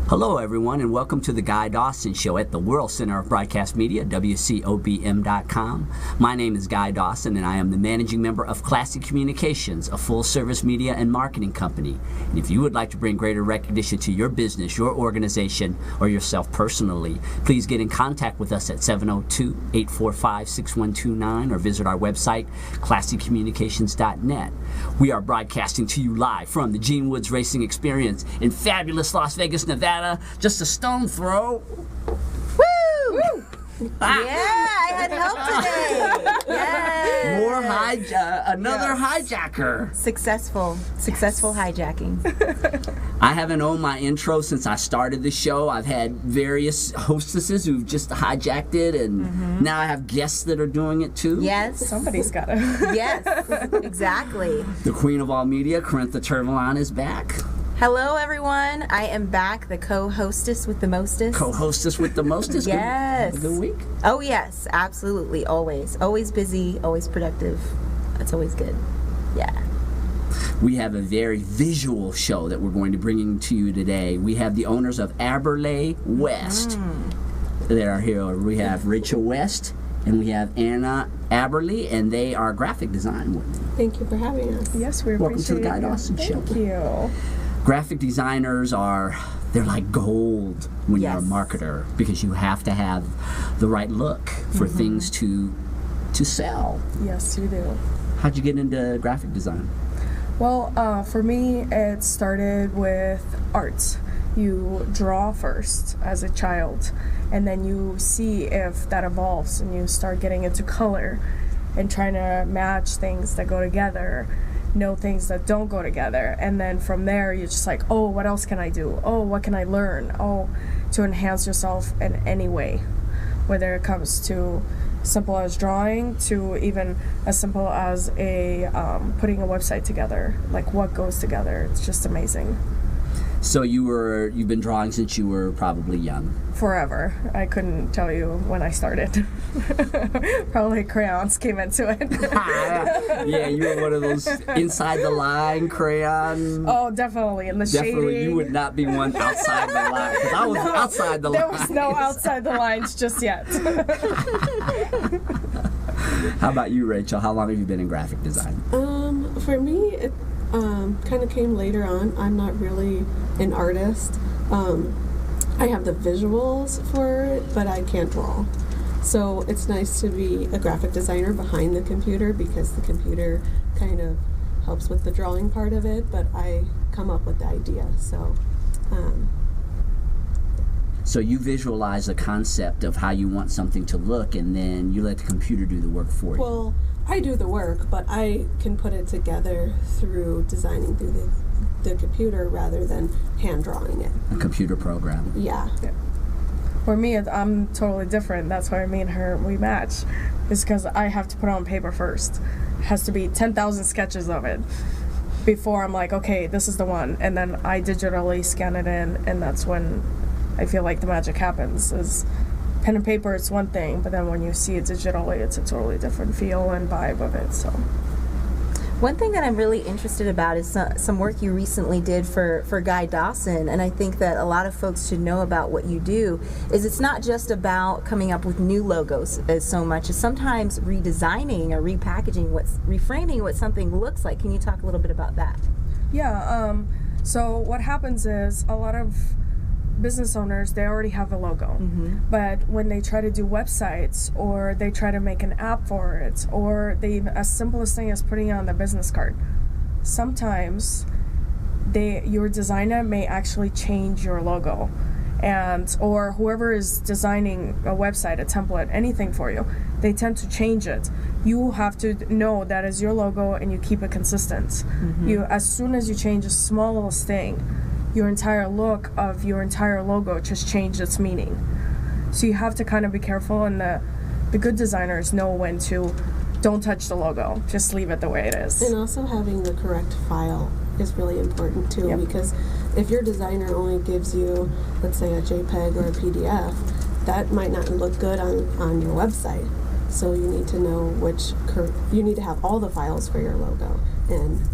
Hello, everyone, and welcome to the Guy Dawson Show at the World Center of Broadcast Media, WCOBM.com. My name is Guy Dawson, and I am the managing member of Classic Communications, a full-service media and marketing company. And if you would like to bring greater recognition to your business, your organization, or yourself personally, please get in contact with us at 702-845-6129 or visit our website, classiccommunications.net. We are broadcasting to you live from the Gene Woods Racing Experience in fabulous Las Vegas, Nevada. Just a stone throw. Woo! Yeah, I had help today. Yes. More another hijacker. Successful hijacking. I haven't owned my intro since I started the show. I've had various hostesses who've just hijacked it, and now I have guests that are doing it too. Yes. Somebody's got to. Yes, exactly. The queen of all media, Corintha Turvalon, is back. Hello, everyone. I am back, the co-hostess with the mostest. Co-hostess with the mostest? Yes. Good week? Oh, yes, absolutely. Always. Always busy, always productive. That's always good. Yeah. We have a very visual show that we're going to bring to you today. We have the owners of Aberlay West that are here. We have Rachel West and we have Anna Aberley, and they are graphic design. Thank you for having us. Yes, we appreciate it. Welcome to the Guy Dawson Show. Thank you. Graphic designers they're like gold when you're a marketer, because you have to have the right look for things to sell. Yes, you do. How'd you get into graphic design? Well, for me, it started with art. You draw first as a child, and then you see if that evolves, and you start getting into color and trying to match things that go together, know things that don't go together, and then from there you're just like, oh, what else can I do? Oh, what can I learn? Oh, to enhance yourself in any way, whether it comes to simple as drawing to even as simple as putting a website together. Like, what goes together? It's just amazing. So you've been drawing since you were probably young? Forever. I couldn't tell you when I started. Probably crayons came into it. Yeah, you were one of those inside the line crayon. Oh, definitely. And the Definitely, shading. you would not be one outside the line, because I was outside the line. There was no outside the lines just yet. How about you, Rachel? How long have you been in graphic design? For me, it kind of came later on. I'm not really an artist. I have the visuals for it, but I can't draw. So it's nice to be a graphic designer behind the computer, because the computer kind of helps with the drawing part of it, but I come up with the idea. So you visualize the concept of how you want something to look, and then you let the computer do the work for you. Well, I do the work, but I can put it together through designing through the computer rather than hand drawing it. A computer program. Yeah. For me, I'm totally different. That's why me and her, we match. It's because I have to put it on paper first. It has to be 10,000 sketches of it before I'm like, okay, this is the one. And then I digitally scan it in, and that's when I feel like the magic happens. Is pen and paper, it's one thing, but then when you see it digitally, it's a totally different feel and vibe of it. So one thing that I'm really interested about is some work you recently did for Guy Dawson, and I think that a lot of folks should know about what you do. Is it's not just about coming up with new logos as so much as sometimes redesigning or repackaging, reframing what something looks like. Can you talk a little bit about that? yeah, so what happens is a lot of business owners, they already have a logo, but when they try to do websites, or they try to make an app for it, or they as simple as thing as putting it on the business card, sometimes your designer may actually change your logo, or whoever is designing a website, a template, anything for you, they tend to change it. You have to know that is your logo, and you keep it consistent. You, as soon as you change the smallest thing, your entire look of your entire logo just changed its meaning. So you have to kind of be careful, and the good designers know when to don't touch the logo, just leave it the way it is. And also having the correct file is really important too, because if your designer only gives you, let's say, a JPEG or a PDF, that might not look good on your website. So you need to know you need to have all the files for your logo. And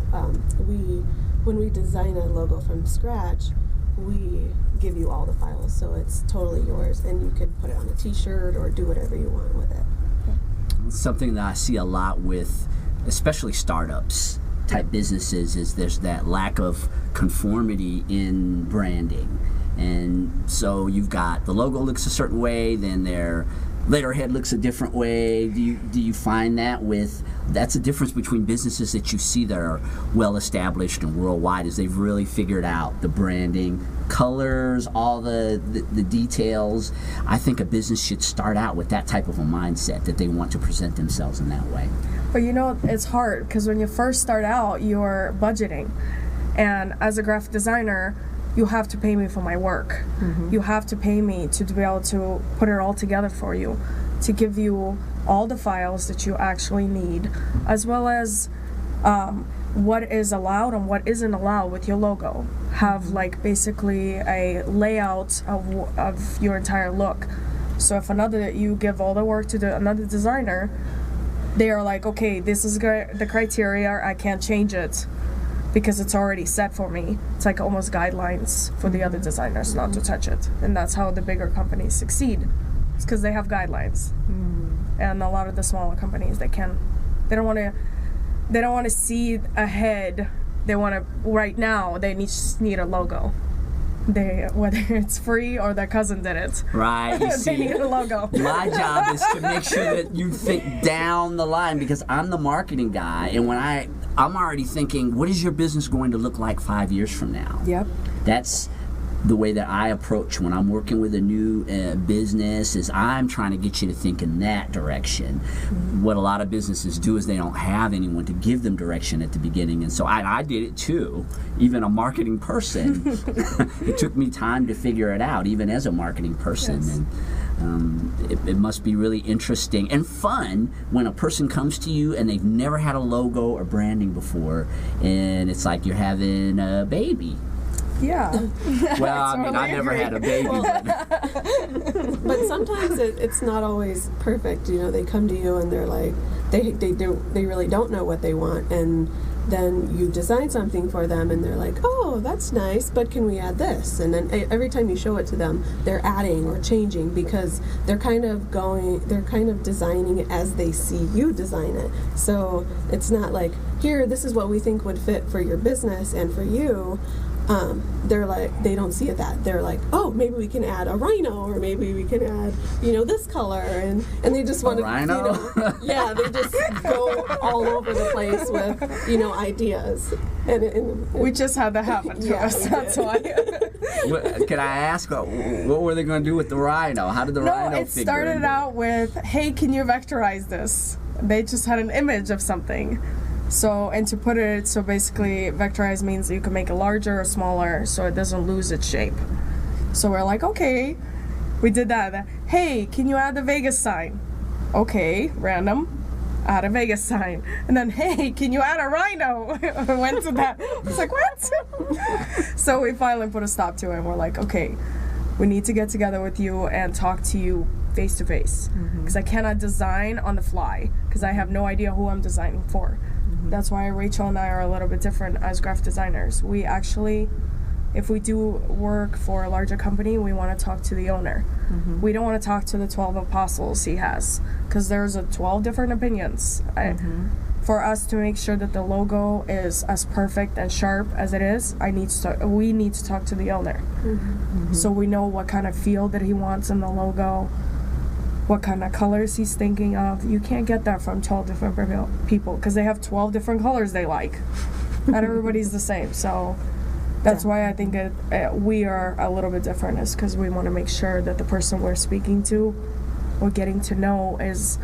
when we design a logo from scratch, we give you all the files, so it's totally yours, and you could put it on a t-shirt or do whatever you want with it. Something that I see a lot with, especially startups type businesses, is there's that lack of conformity in branding. And so you've got the logo looks a certain way, then their letterhead looks a different way. Do you find that's a difference between businesses that you see that are well established and worldwide, is they've really figured out the branding, colors, all the details. I think a business should start out with that type of a mindset, that they want to present themselves in that way. But it's hard because when you first start out, you're budgeting, and as a graphic designer, you have to pay me for my work. You have to pay me to be able to put it all together for you, to give you all the files that you actually need, as well as what is allowed and what isn't allowed with your logo. Have like basically a layout of your entire look. So if you give all the work to another designer, they are like, okay, this is the criteria, I can't change it, because it's already set for me. It's like almost guidelines for the other designers not to touch it. And that's how the bigger companies succeed. It's because they have guidelines. And a lot of the smaller companies, they don't want to see ahead. They want to, right now, they just need a logo. Whether it's free or their cousin did it. Right. You see, they need a logo. My job is to make sure that you think down the line, because I'm the marketing guy, and when I'm already thinking, what is your business going to look like 5 years from now? Yep. That's the way that I approach when I'm working with a new business, is I'm trying to get you to think in that direction. What a lot of businesses do is they don't have anyone to give them direction at the beginning, and so I did it too. Even a marketing person, it took me time to figure it out, even as a marketing person. Yes. And it must be really interesting and fun when a person comes to you and they've never had a logo or branding before, and it's like you're having a baby. Yeah. Well, I mean, I never had a baby. But sometimes it's not always perfect. They come to you and they're like, they really don't know what they want, and then you design something for them and they're like, oh, that's nice, but can we add this? And then every time you show it to them, they're adding or changing, because they're kind of designing it as they see you design it. So it's not like, here, this is what we think would fit for your business and for you. They're like, they don't see it that. They're like, oh, maybe we can add a rhino, or maybe we can add, this color, and they just want to, rhino? Yeah, they just go all over the place with, ideas. And we just had that happen to us. That's why. Can I ask, what were they going to do with the rhino? How did the rhino figure? No, it started out with, hey, can you vectorize this? They just had an image of something. So, and to put it, so basically vectorize means that you can make it larger or smaller so it doesn't lose its shape. So we're like, okay, we did that. Hey, can you add the Vegas sign? Okay, random, add a Vegas sign. And then, hey, can you add a rhino? We went to that. I was like, what? So we finally put a stop to it, and we're like, okay, we need to get together with you and talk to you face to face, because I cannot design on the fly, because I have no idea who I'm designing for. That's why Rachel and I are a little bit different as graphic designers. We actually, if we do work for a larger company, we want to talk to the owner. We don't want to talk to the 12 apostles he has, because there's 12 different opinions. For us to make sure that the logo is as perfect and sharp as it is, we need to talk to the owner. So we know what kind of feel that he wants in the logo, what kind of colors he's thinking of. You can't get that from 12 different people, because they have 12 different colors they like. Not everybody's the same. So that's why I think we are a little bit different, is because we want to make sure that the person we're speaking to or getting to know is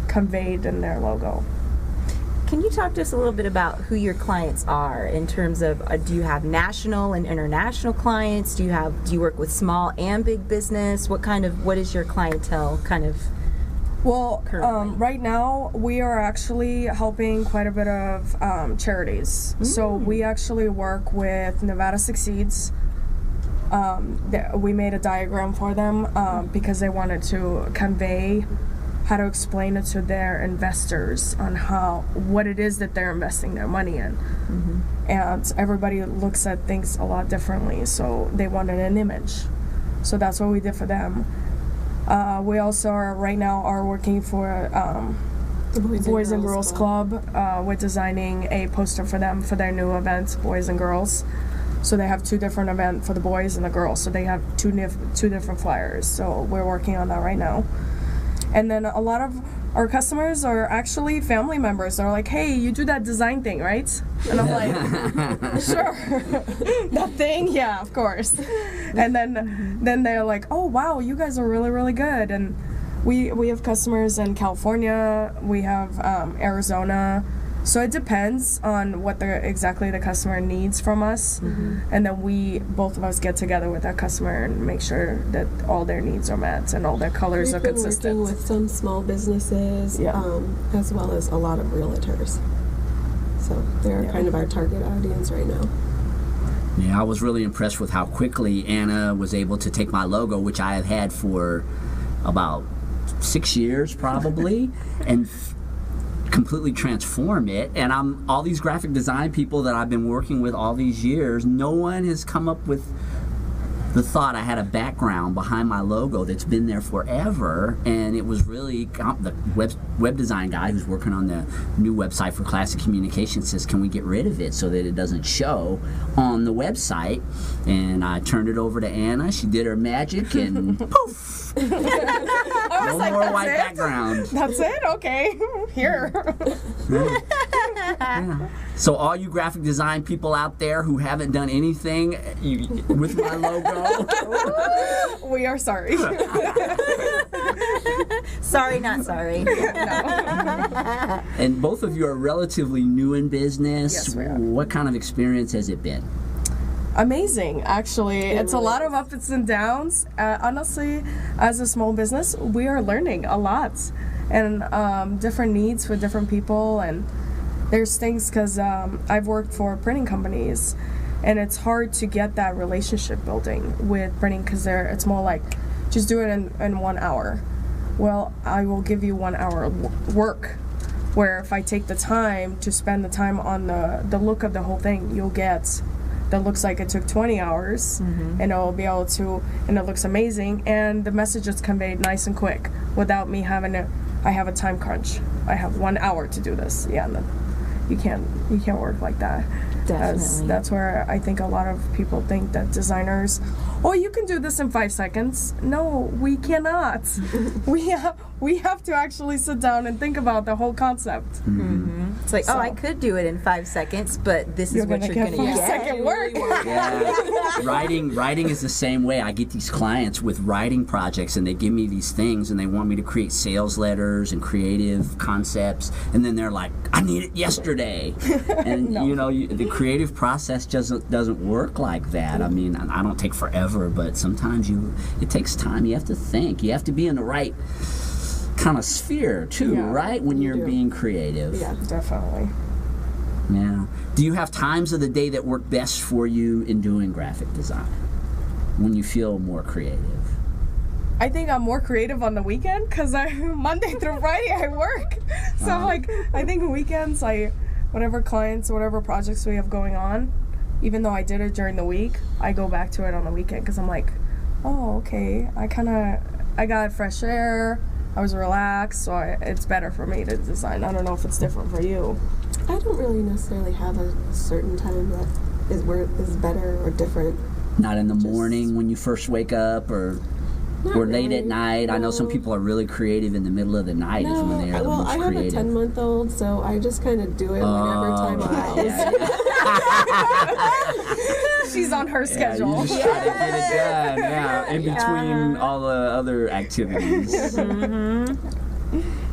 conveyed in their logo. Can you talk to us a little bit about who your clients are in terms of, do you have national and international clients? Do you work with small and big business? What is your clientele kind of? Well, right now we are actually helping quite a bit of charities. So we actually work with Nevada Succeeds. We made a diagram for them because they wanted to convey how to explain it to their investors on what it is that they're investing their money in. And everybody looks at things a lot differently, so they wanted an image. So that's what we did for them. We also right now are working for The Boys and Girls Club. We're designing a poster for them for their new event, Boys and Girls. So they have 2 different events for the boys and the girls. So they have two different flyers. So we're working on that right now. And then a lot of our customers are actually family members. They're like, hey, you do that design thing, right? And I'm like, sure. That thing? Yeah, of course. And then they're like, oh, wow, you guys are really, really good. And we have customers in California. We have Arizona. So it depends on what exactly the customer needs from us. And then both of us get together with that customer and make sure that all their needs are met and all their colors are consistent. We've been working with some small businesses, as well as a lot of realtors. So they're kind of our target audience right now. Yeah, I was really impressed with how quickly Anna was able to take my logo, which I have had for about 6 years probably, and completely transform it. And all these graphic design people that I've been working with all these years, no one has come up with the thought. I had a background behind my logo that's been there forever, and it was really the web design guy who's working on the new website for Classic Communications says, can we get rid of it so that it doesn't show on the website? And I turned it over to Anna. She did her magic, and poof! No more white background. That's it? Okay. Here. Yeah. So all you graphic design people out there who haven't done anything with my logo, we are sorry. Sorry, not sorry. And both of you are relatively new in business. Yes, we are. What kind of experience has it been? Amazing, actually. It's a lot of ups and downs. Honestly, as a small business, we are learning a lot, and different needs for different people. And there's things, because I've worked for printing companies, and it's hard to get that relationship building with printing, because it's more like, just do it in 1 hour. Well, I will give you 1 hour work, where if I take the time to spend the time on the look of the whole thing, you'll get that looks like it took 20 hours, and it'll be able to, and it looks amazing, and the message is conveyed nice and quick without me having I have a time crunch. I have 1 hour to do this. Yeah, and you can't work like that. Definitely. That's where I think a lot of people think that designers, oh, you can do this in 5 seconds. No, we cannot. we have to actually sit down and think about the whole concept. It's like, I could do it in 5 seconds, but this is what you're going to get. 5-second work. Yeah. Writing is the same way. I get these clients with writing projects, and they give me these things, and they want me to create sales letters and creative concepts, and then they're like, I need it yesterday. And the creative process doesn't work like that. I mean, I don't take forever, but sometimes it takes time. You have to think. You have to be in the right kind of sphere too, right? When you're being creative. Yeah, definitely. Yeah. Do you have times of the day that work best for you in doing graphic design? When you feel more creative? I think I'm more creative on the weekend, because Monday through Friday I work. So I think weekends, whatever clients, whatever projects we have going on, even though I did it during the week, I go back to it on the weekend, because I'm like, oh, okay, I got fresh air, I was relaxed, so it's better for me to design. I don't know if it's different for you. I don't really necessarily have a certain time that is better or different. Not in the morning when you first wake up, or late at night. No. I know some people are really creative in the middle of the night is when they are the most I have creative. a 10-month-old, so I just kind of do it whenever time allows. She's on her schedule. You just try to get it done, in between all the other activities.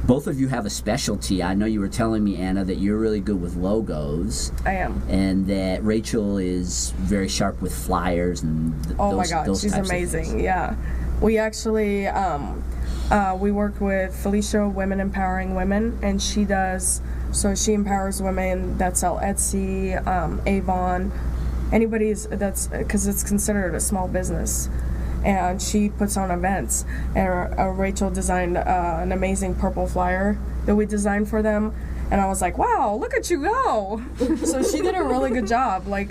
Both of you have a specialty. I know you were telling me, Anna, that you're really good with logos. I am. And that Rachel is very sharp with flyers and oh my God, she's amazing. Yeah. We actually, we work with Felicia, Women Empowering Women, and she empowers women that sell Etsy, Avon, because it's considered a small business. and she puts on events. And Rachel designed an amazing purple flyer that we designed for them, and I was like, wow, look at you go. So she did a really good job. Like,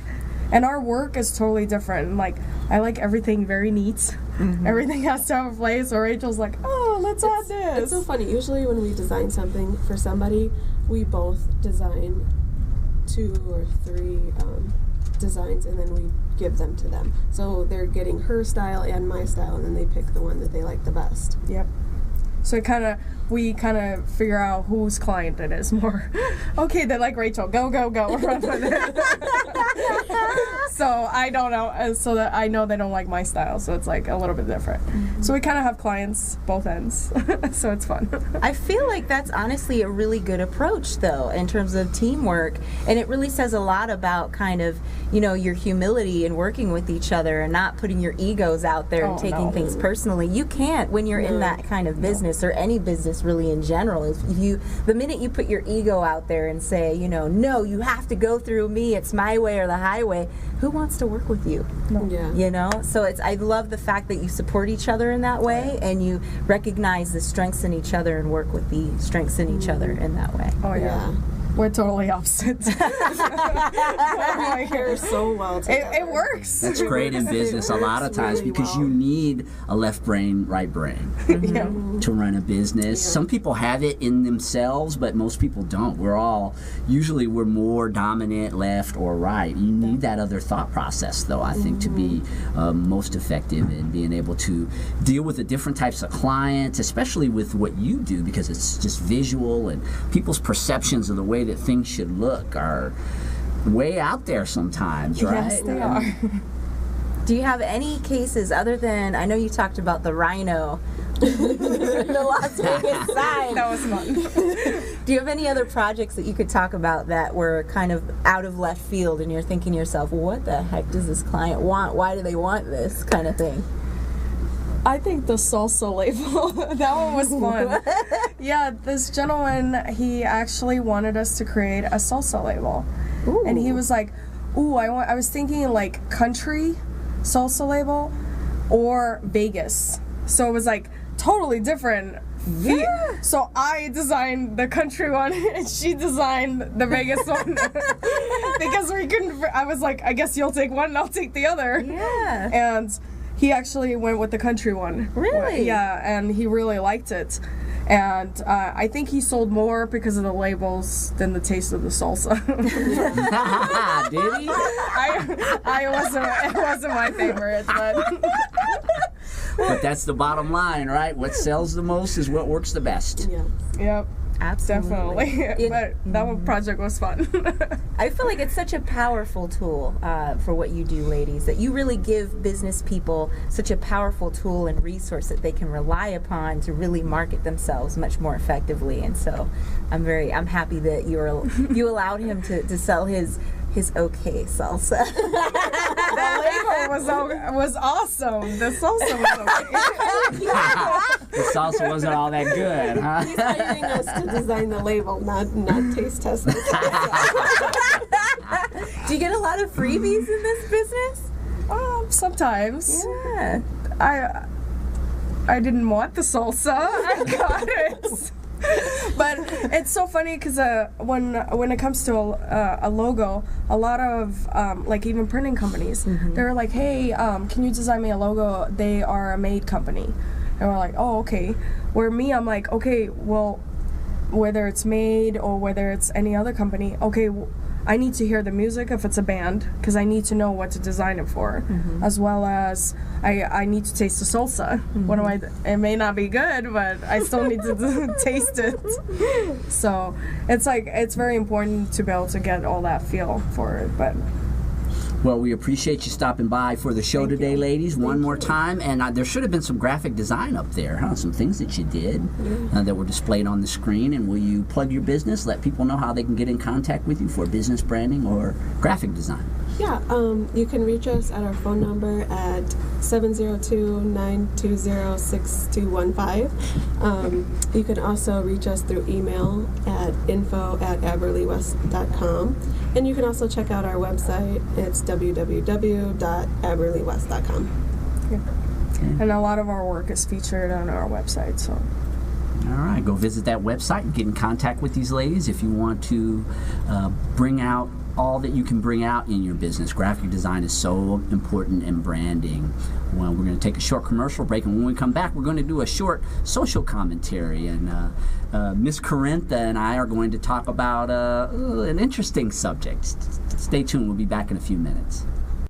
and our work is totally different. Like, I like everything very neat. Everything has to have a place. So Rachel's like, oh, let's add this. It's so funny. Usually when we design something for somebody, we both design 2 or 3 designs, and then we give them to them. So they're getting her style and my style, and then they pick the one that they like the best. Yep. So we kind of figure out whose client it is more. Okay, they like Rachel. Go, go, go. Run with it. So I don't know. So that I know they don't like my style. So it's like a little bit different. So we kind of have clients both ends. So it's fun. I feel like that's honestly a really good approach, though, in terms of teamwork. And it really says a lot about kind of, you know, your humility in working with each other and not putting your egos out there and taking things personally. You can't when you're in that kind of business or any business really in general. If you, the minute you put your ego out there and say, you know, no, you have to go through me, it's my way or the highway, who wants to work with you? Yeah. You know? So I love the fact that you support each other in that way and you recognize the strengths in each other and work with the strengths in each other in that way. Oh, yeah. We're totally opposite. We pair so well together. It works. That's great in business a lot of times really because well. you need a left brain, right brain to run a business. Some people have it in themselves, but most people don't. Usually we're more dominant left or right. You need that other thought process, though, I think, to be most effective in being able to deal with the different types of clients, especially with what you do, because it's just visual and people's perceptions of the way that things should look are way out there sometimes, right? Yes, they are. Do you have any cases other than, I know you talked about the rhino, the Las Vegas sign. That was fun. Do you have any other projects that you could talk about that were kind of out of left field and you're thinking to yourself, what the heck does this client want? Why do they want this kind of thing? I think the salsa label, that one was fun. Yeah, this gentleman, he actually wanted us to create a salsa label. Ooh. And he was like, ooh, I was thinking like country salsa label or Vegas. So it was like totally different. Yeah. So I designed the country one and she designed the Vegas one. Because we couldn't, I was like, I guess you'll take one and I'll take the other. Yeah. And he actually went with the country one. Really? Yeah, and he really liked it. And I think he sold more because of the labels than the taste of the salsa. Did he? It wasn't my favorite, but But that's the bottom line, right? What sells the most is what works the best. Yeah. yep, Absolutely. definitely. But that one project was fun. I feel like it's such a powerful tool for what you do, ladies, that you really give business people such a powerful tool and resource that they can rely upon to really market themselves much more effectively. And so I'm happy that you allowed him to sell his okay salsa. The label was awesome. The salsa was okay. The salsa wasn't all that good, huh? He's hiring us to design the label, not taste test the salsa. Do you get a lot of freebies in this business? Sometimes. Yeah. I didn't want the salsa. I got it. But it's so funny because when it comes to a logo, a lot of like even printing companies, they're like, hey, can you design me a logo? They are a made company. And we're like, oh, okay. Where me, I'm like, okay, well, whether it's made or whether it's any other company, okay, I need to hear the music if it's a band because I need to know what to design it for, as well as I need to taste the salsa. It may not be good, but I still need to taste it. So it's like it's very important to be able to get all that feel for it. But Well, we appreciate you stopping by for the show today, ladies, one more time. And there should have been some graphic design up there, huh? Some things that you did that were displayed on the screen. And will you plug your business, let people know how they can get in contact with you for business branding or graphic design? Yeah, you can reach us at our phone number at 702-920-6215. You can also reach us through email at info@aberleywest.com. And you can also check out our website. It's www.aberleywest.com. And a lot of our work is featured on our website. So. All right, go visit that website and get in contact with these ladies if you want to bring out all that you can bring out in your business. Graphic design is so important in branding. Well, we're going to take a short commercial break, and when we come back, we're going to do a short social commentary. And Miss Corintha and I are going to talk about an interesting subject. Stay tuned. We'll be back in a few minutes.